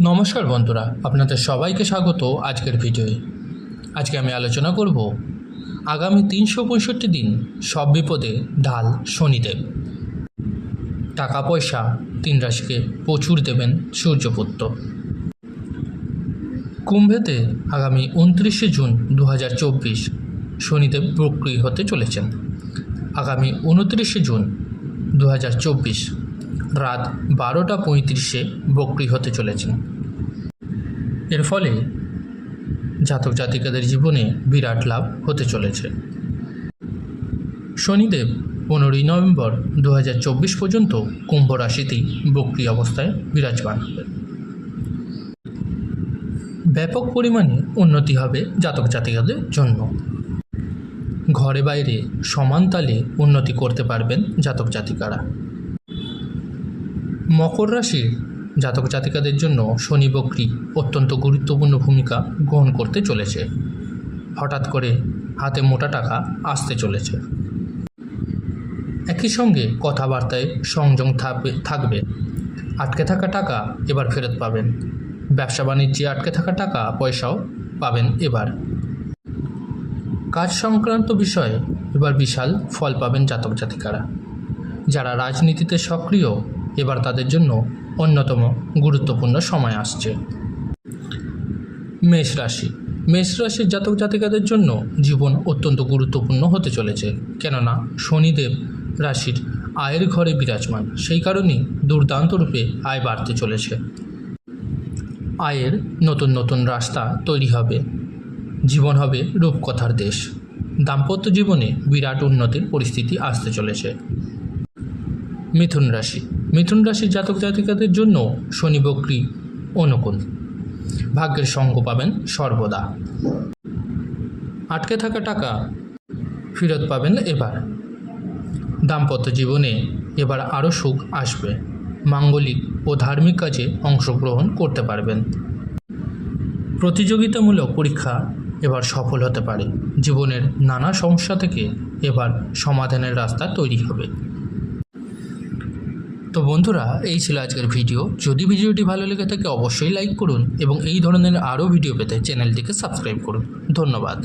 নমস্কার বন্ধুরা, আপনাদের সবাইকে স্বাগত আজকের ভিডিওয়ে। আজকে আমি আলোচনা করব আগামী 365 দিন সব বিপদে ঢাল শনিদেব। টাকা পয়সা 3 রাশিকে প্রচুর দেবেন সূর্যপুত্র। কুম্ভেতে আগামী 29 জুন 2024 শনিদেব বক্রী হতে চলেছেন। আগামী 29 জুন 2024 রাত 12:35 বক্রী হতে চলেছেন। এর ফলে জাতক জাতিকাদের জীবনে বিরাট লাভ হতে চলেছে। শনিদেব 15 নভেম্বর 2024 পর্যন্ত কুম্ভ রাশিতেই বক্রী অবস্থায় বিরাজমান হবেন। ব্যাপক পরিমাণে উন্নতি হবে জাতক জাতিকাদের জন্য। ঘরে বাইরে সমান তালে উন্নতি করতে পারবেন জাতক জাতিকারা। মকর রাশির জাতক জাতিকাদের জন্য শনি বক্রী অত্যন্ত গুরুত্বপূর্ণ ভূমিকা গ্রহণ করতে চলেছে। হঠাৎ করে হাতে মোটা টাকা আসতে চলেছে। একই সঙ্গে কথাবার্তায় সংযম থাকবে। আটকে থাকা টাকা এবার ফেরত পাবেন। ব্যবসা বাণিজ্যে আটকে থাকা টাকা পয়সাও পাবেন এবার। কাজ সংক্রান্ত বিষয়ে এবার বিশাল ফল পাবেন জাতক জাতিকারা। যারা রাজনীতিতে সক্রিয়, এবার তাদের জন্য অন্যতম গুরুত্বপূর্ণ সময় আসছে। মেষ রাশির জাতক জাতিকাদের জন্য জীবন অত্যন্ত গুরুত্বপূর্ণ হতে চলেছে, কেননা শনিদেব রাশির আয়ের ঘরে বিরাজমান। সেই কারণেই দুর্দান্ত রূপে আয় বাড়তে চলেছে। আয়ের নতুন নতুন রাস্তা তৈরি হবে। জীবন হবে রূপকথার দেশ। দাম্পত্য জীবনে বিরাট উন্নতির পরিস্থিতি আসতে চলেছে। মিথুন রাশির জাতক জাতিকাদের জন্য শনি বক্রী অনুকূল। ভাগ্যের সঙ্গ পাবেন সর্বদা। আটকে থাকা টাকা ফেরত পাবেন এবার। দাম্পত্য জীবনে এবার আরও সুখ আসবে। মাঙ্গলিক ও ধার্মিক কাজে অংশগ্রহণ করতে পারবেন। প্রতিযোগিতামূলক পরীক্ষা এবার সফল হতে পারে। জীবনের নানা সমস্যা থেকে এবার সমাধানের রাস্তা তৈরি হবে। তো বন্ধুরা, এই ছিল আজকের ভিডিও। যদি ভিডিওটি ভালো লেগে থাকে অবশ্যই লাইক করুন এবং এই ধরনের আরও ভিডিও পেতে চ্যানেলটিকে সাবস্ক্রাইব করুন। ধন্যবাদ।